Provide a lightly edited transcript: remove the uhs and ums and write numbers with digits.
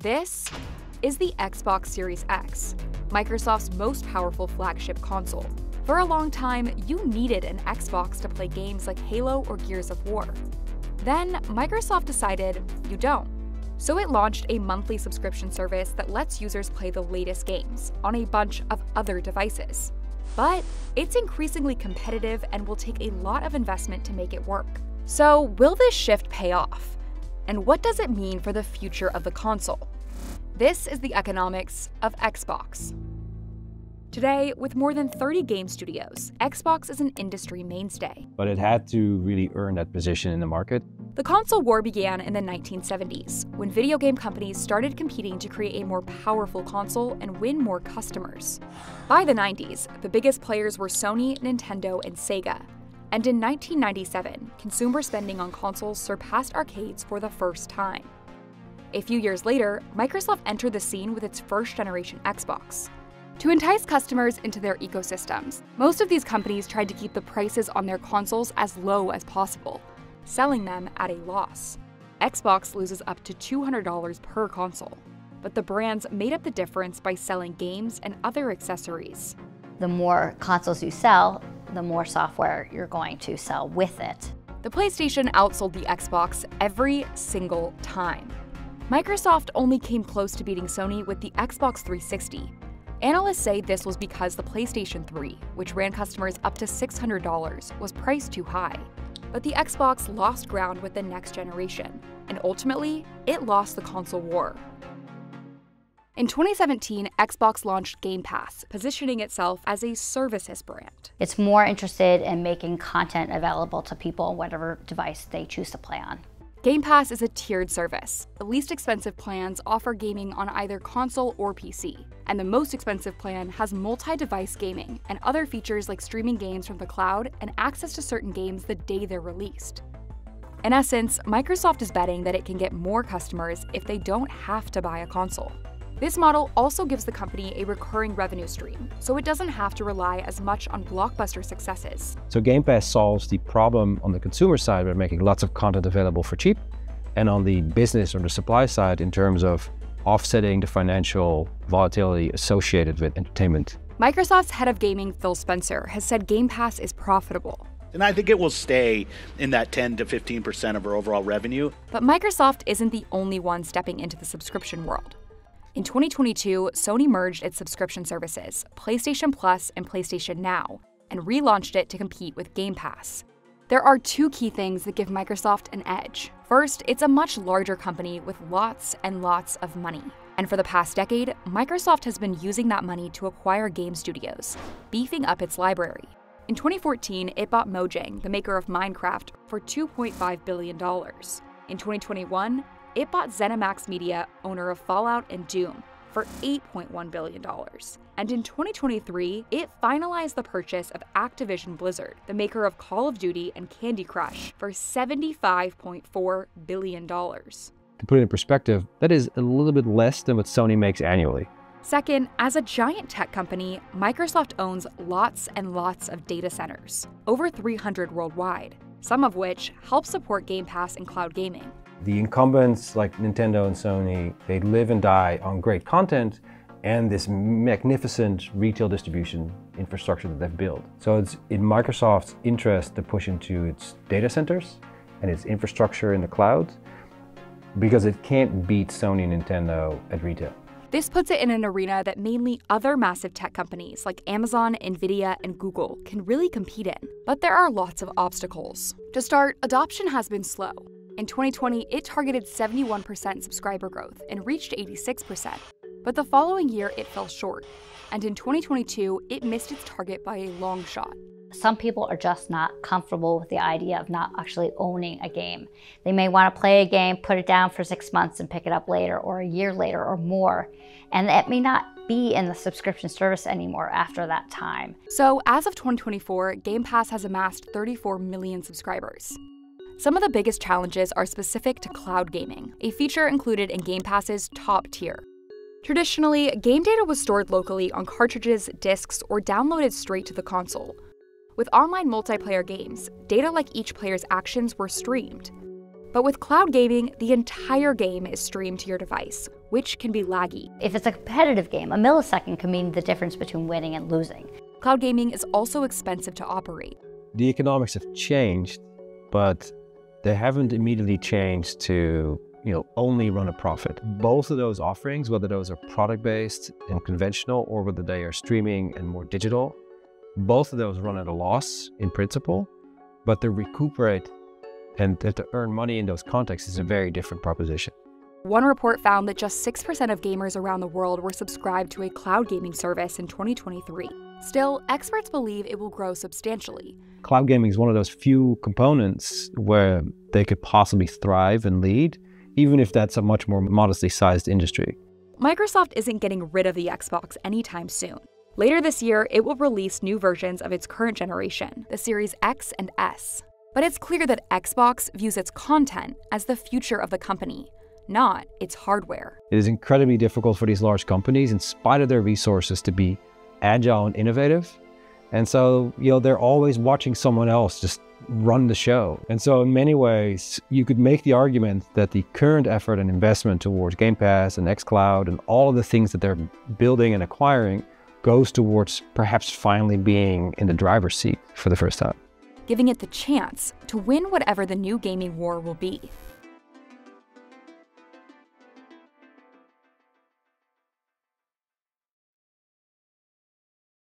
This is the Xbox Series X, Microsoft's most powerful flagship console. For a long time, you needed an Xbox to play games like Halo or Gears of War. Then, Microsoft decided you don't. So it launched a monthly subscription service that lets users play the latest games on a bunch of other devices. But it's increasingly competitive and will take a lot of investment to make it work. So will this shift pay off? And what does it mean for the future of the console? This is the economics of Xbox. Today, with more than 30 game studios, Xbox is an industry mainstay. But it had to really earn that position in the market. The console war began in the 1970s, when video game companies started competing to create a more powerful console and win more customers. By the 90s, the biggest players were Sony, Nintendo, and Sega. And in 1997, consumer spending on consoles surpassed arcades for the first time. A few years later, Microsoft entered the scene with its first-generation Xbox. To entice customers into their ecosystems, most of these companies tried to keep the prices on their consoles as low as possible, selling them at a loss. Xbox loses up to $200 per console, but the brands made up the difference by selling games and other accessories. The more consoles you sell, the more software you're going to sell with it. The PlayStation outsold the Xbox every single time. Microsoft only came close to beating Sony with the Xbox 360. Analysts say this was because the PlayStation 3, which ran customers up to $600, was priced too high. But the Xbox lost ground with the next generation, and ultimately, it lost the console war. In 2017, Xbox launched Game Pass, positioning itself as a services brand. It's more interested in making content available to people on whatever device they choose to play on. Game Pass is a tiered service. The least expensive plans offer gaming on either console or PC, and the most expensive plan has multi-device gaming and other features like streaming games from the cloud and access to certain games the day they're released. In essence, Microsoft is betting that it can get more customers if they don't have to buy a console. This model also gives the company a recurring revenue stream, so it doesn't have to rely as much on blockbuster successes. So Game Pass solves the problem on the consumer side by making lots of content available for cheap, and on the business or the supply side in terms of offsetting the financial volatility associated with entertainment. Microsoft's head of gaming, Phil Spencer, has said Game Pass is profitable. And I think it will stay in that 10 to 15% of our overall revenue. But Microsoft isn't the only one stepping into the subscription world. In 2022, Sony merged its subscription services, PlayStation Plus and PlayStation Now, and relaunched it to compete with Game Pass. There are two key things that give Microsoft an edge. First, it's a much larger company with lots and lots of money. And for the past decade, Microsoft has been using that money to acquire game studios, beefing up its library. In 2014, it bought Mojang, the maker of Minecraft, for $2.5 billion. In 2021, it bought ZeniMax Media, owner of Fallout and Doom, for $8.1 billion. And in 2023, it finalized the purchase of Activision Blizzard, the maker of Call of Duty and Candy Crush, for $75.4 billion. To put it in perspective, that is a little bit less than what Sony makes annually. Second, as a giant tech company, Microsoft owns lots and lots of data centers, over 300 worldwide, some of which help support Game Pass and cloud gaming. The incumbents like Nintendo and Sony, they live and die on great content and this magnificent retail distribution infrastructure that they've built. So it's in Microsoft's interest to push into its data centers and its infrastructure in the cloud because it can't beat Sony and Nintendo at retail. This puts it in an arena that mainly other massive tech companies like Amazon, Nvidia, and Google can really compete in. But there are lots of obstacles. To start, adoption has been slow. In 2020, it targeted 71% subscriber growth and reached 86%. But the following year, it fell short. And in 2022, it missed its target by a long shot. Some people are just not comfortable with the idea of not actually owning a game. They may want to play a game, put it down for 6 months and pick it up later or a year later or more. And it may not be in the subscription service anymore after that time. So as of 2024, Game Pass has amassed 34 million subscribers. Some of the biggest challenges are specific to cloud gaming, a feature included in Game Pass's top tier. Traditionally, game data was stored locally on cartridges, discs, or downloaded straight to the console. With online multiplayer games, data like each player's actions were streamed. But with cloud gaming, the entire game is streamed to your device, which can be laggy. If it's a competitive game, a millisecond can mean the difference between winning and losing. Cloud gaming is also expensive to operate. The economics have changed, but they haven't immediately changed to only run a profit. Both of those offerings, whether those are product-based and conventional or whether they are streaming and more digital, both of those run at a loss in principle, but to recuperate and to earn money in those contexts is a very different proposition. One report found that just 6% of gamers around the world were subscribed to a cloud gaming service in 2023. Still, experts believe it will grow substantially. Cloud gaming is one of those few components where they could possibly thrive and lead, even if that's a much more modestly sized industry. Microsoft isn't getting rid of the Xbox anytime soon. Later this year, it will release new versions of its current generation, the Series X and S. But it's clear that Xbox views its content as the future of the company, not its hardware. It is incredibly difficult for these large companies, in spite of their resources, to be agile and innovative. And so, they're always watching someone else just run the show. And so in many ways, you could make the argument that the current effort and investment towards Game Pass and xCloud and all of the things that they're building and acquiring goes towards perhaps finally being in the driver's seat for the first time, giving it the chance to win whatever the new gaming war will be.